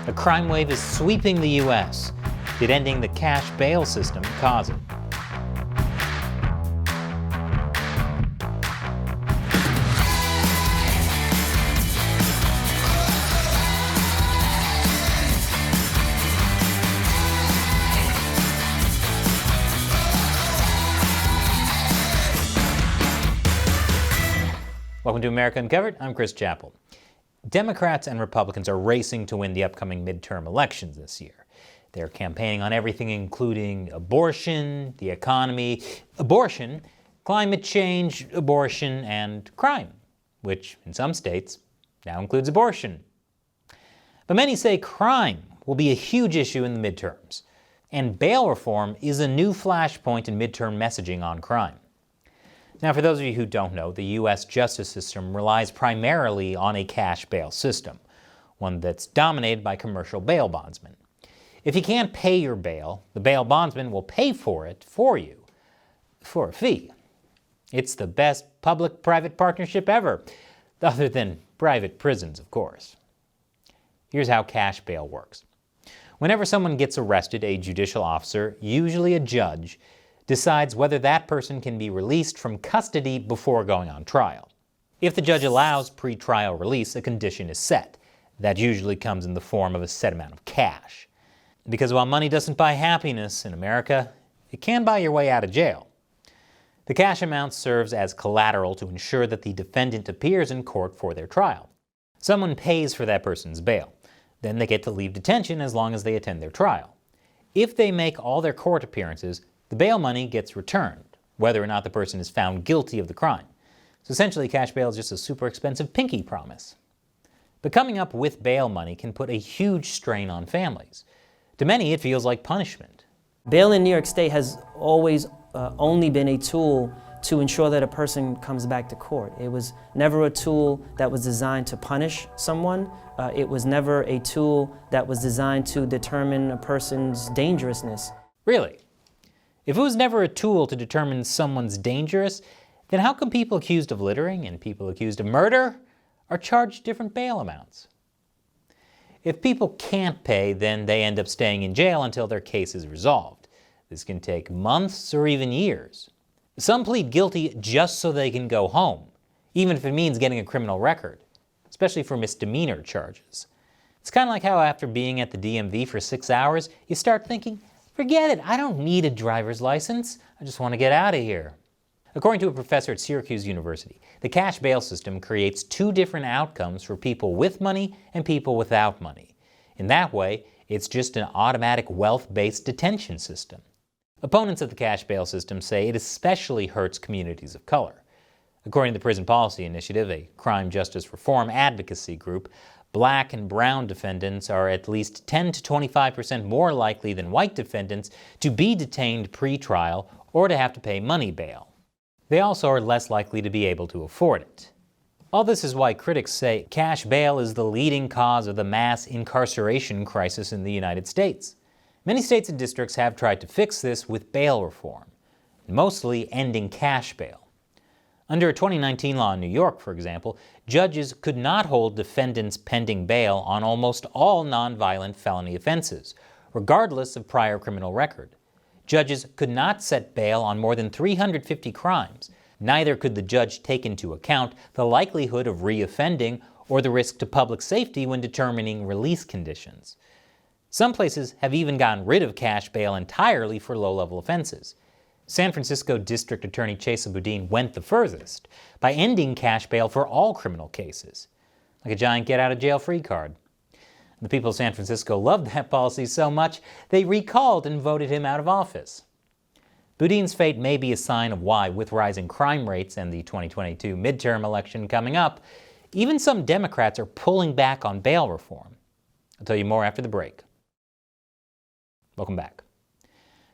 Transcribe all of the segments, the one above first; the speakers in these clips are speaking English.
A crime wave is sweeping the U.S. Did ending the cash bail system cause it? Welcome to America Uncovered. I'm Chris Chappell. Democrats and Republicans are racing to win the upcoming midterm elections this year. They're campaigning on everything including abortion, the economy, abortion, climate change, abortion, and crime, which in some states now includes abortion. But many say crime will be a huge issue in the midterms, and bail reform is a new flashpoint in midterm messaging on crime. Now, for those of you who don't know, the U.S. justice system relies primarily on a cash bail system, one that's dominated by commercial bail bondsmen. If you can't pay your bail, the bail bondsman will pay for it for you, for a fee. It's the best public-private partnership ever, other than private prisons, of course. Here's how cash bail works. Whenever someone gets arrested, a judicial officer, usually a judge, decides whether that person can be released from custody before going on trial. If the judge allows pre-trial release, a condition is set. That usually comes in the form of a set amount of cash. Because while money doesn't buy happiness in America, it can buy your way out of jail. The cash amount serves as collateral to ensure that the defendant appears in court for their trial. Someone pays for that person's bail. Then they get to leave detention as long as they attend their trial. If they make all their court appearances, the bail money gets returned, whether or not the person is found guilty of the crime. So essentially, cash bail is just a super expensive pinky promise. But coming up with bail money can put a huge strain on families. To many, it feels like punishment. Bail in New York State has always only been a tool to ensure that a person comes back to court. It was never a tool that was designed to punish someone. It was never a tool that was designed to determine a person's dangerousness. Really? If it was never a tool to determine someone's dangerous, then how come people accused of littering and people accused of murder are charged different bail amounts? If people can't pay, then they end up staying in jail until their case is resolved. This can take months or even years. Some plead guilty just so they can go home, even if it means getting a criminal record, especially for misdemeanor charges. It's kind of like how after being at the DMV for 6 hours, you start thinking, forget it, I don't need a driver's license. I just want to get out of here. According to a professor at Syracuse University, the cash bail system creates two different outcomes for people with money and people without money. In that way, it's just an automatic wealth-based detention system. Opponents of the cash bail system say it especially hurts communities of color. According to the Prison Policy Initiative, a crime justice reform advocacy group, Black and brown defendants are at least 10 to 25% more likely than white defendants to be detained pre-trial or to have to pay money bail. They also are less likely to be able to afford it. All this is why critics say cash bail is the leading cause of the mass incarceration crisis in the United States. Many states and districts have tried to fix this with bail reform, mostly ending cash bail. Under a 2019 law in New York, for example, judges could not hold defendants pending bail on almost all nonviolent felony offenses, regardless of prior criminal record. Judges could not set bail on more than 350 crimes. Neither could the judge take into account the likelihood of reoffending or the risk to public safety when determining release conditions. Some places have even gotten rid of cash bail entirely for low-level offenses. San Francisco District Attorney Chesa Boudin went the furthest by ending cash bail for all criminal cases, like a giant get-out-of-jail-free card. The people of San Francisco loved that policy so much, they recalled and voted him out of office. Boudin's fate may be a sign of why, with rising crime rates and the 2022 midterm election coming up, even some Democrats are pulling back on bail reform. I'll tell you more after the break. Welcome back.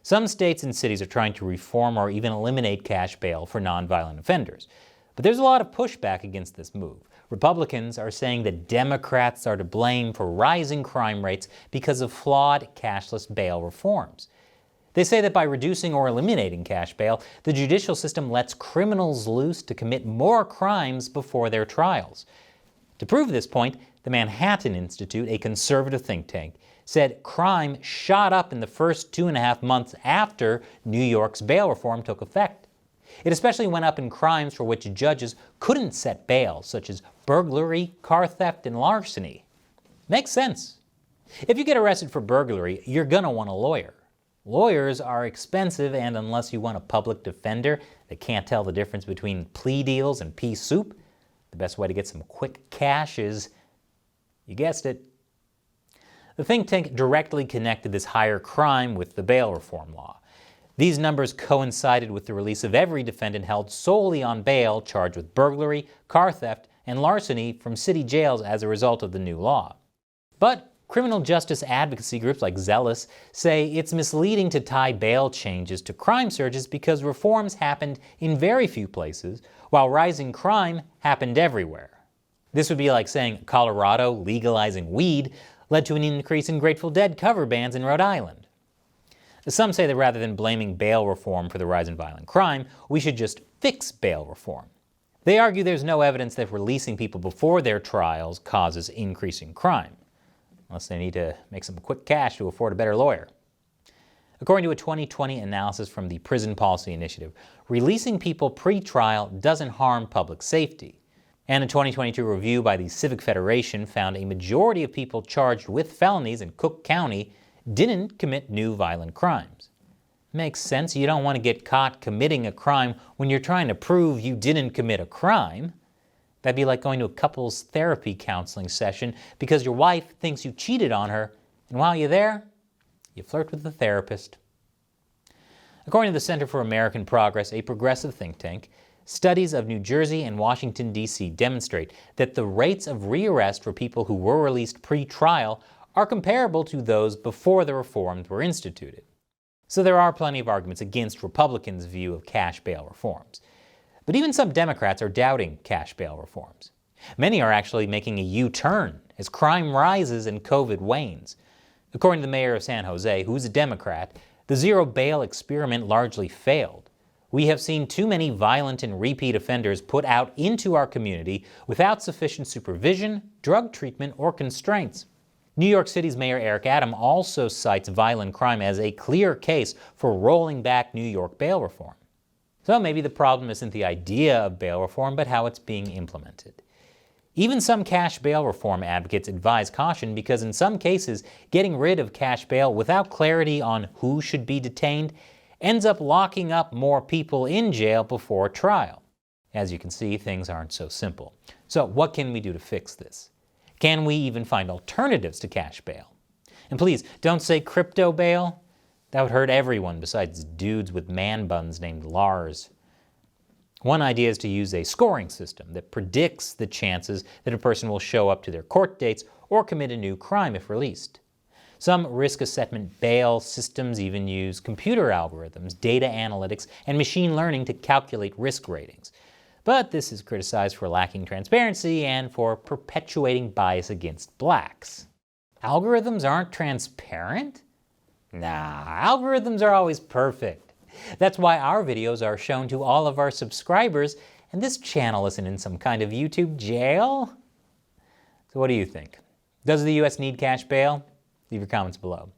Some states and cities are trying to reform or even eliminate cash bail for nonviolent offenders. But there's a lot of pushback against this move. Republicans are saying that Democrats are to blame for rising crime rates because of flawed cashless bail reforms. They say that by reducing or eliminating cash bail, the judicial system lets criminals loose to commit more crimes before their trials. To prove this point, The Manhattan Institute, a conservative think tank, said crime shot up in the first 2.5 months after New York's bail reform took effect. It especially went up in crimes for which judges couldn't set bail, such as burglary, car theft, and larceny. Makes sense. If you get arrested for burglary, you're going to want a lawyer. Lawyers are expensive, and unless you want a public defender that can't tell the difference between plea deals and pea soup, the best way to get some quick cash is, you guessed it. The think tank directly connected this higher crime with the bail reform law. These numbers coincided with the release of every defendant held solely on bail charged with burglary, car theft, and larceny from city jails as a result of the new law. But criminal justice advocacy groups like Zealous say it's misleading to tie bail changes to crime surges because reforms happened in very few places, while rising crime happened everywhere. This would be like saying Colorado legalizing weed led to an increase in Grateful Dead cover bands in Rhode Island. Some say that rather than blaming bail reform for the rise in violent crime, we should just fix bail reform. They argue there's no evidence that releasing people before their trials causes increasing crime, unless they need to make some quick cash to afford a better lawyer. According to a 2020 analysis from the Prison Policy Initiative, releasing people pre-trial doesn't harm public safety. And a 2022 review by the Civic Federation found a majority of people charged with felonies in Cook County didn't commit new violent crimes. Makes sense. You don't want to get caught committing a crime when you're trying to prove you didn't commit a crime. That'd be like going to a couples therapy counseling session because your wife thinks you cheated on her, and while you're there, you flirt with the therapist. According to the Center for American Progress, a progressive think tank, studies of New Jersey and Washington, D.C. demonstrate that the rates of rearrest for people who were released pre-trial are comparable to those before the reforms were instituted. So there are plenty of arguments against Republicans' view of cash bail reforms. But even some Democrats are doubting cash bail reforms. Many are actually making a U-turn as crime rises and COVID wanes. According to the mayor of San Jose, who's a Democrat, the zero bail experiment largely failed. We have seen too many violent and repeat offenders put out into our community without sufficient supervision, drug treatment, or constraints. New York City's Mayor Eric Adams also cites violent crime as a clear case for rolling back New York bail reform. So maybe the problem isn't the idea of bail reform, but how it's being implemented. Even some cash bail reform advocates advise caution because in some cases, getting rid of cash bail without clarity on who should be detained ends up locking up more people in jail before trial. As you can see, things aren't so simple. So what can we do to fix this? Can we even find alternatives to cash bail? And please, don't say crypto bail. That would hurt everyone besides dudes with man buns named Lars. One idea is to use a scoring system that predicts the chances that a person will show up to their court dates or commit a new crime if released. Some risk assessment bail systems even use computer algorithms, data analytics, and machine learning to calculate risk ratings. But this is criticized for lacking transparency and for perpetuating bias against blacks. Algorithms aren't transparent? Nah, algorithms are always perfect. That's why our videos are shown to all of our subscribers, and this channel isn't in some kind of YouTube jail. So what do you think? Does the US need cash bail? Leave your comments below.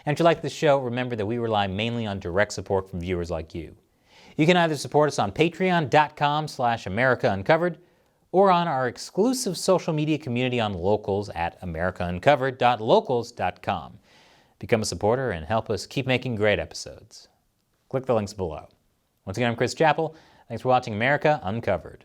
And if you like this show, remember that we rely mainly on direct support from viewers like you. You can either support us on patreon.com/AmericaUncovered or on our exclusive social media community on Locals at americauncovered.locals.com. Become a supporter and help us keep making great episodes. Click the links below. Once again, I'm Chris Chappell. Thanks for watching America Uncovered.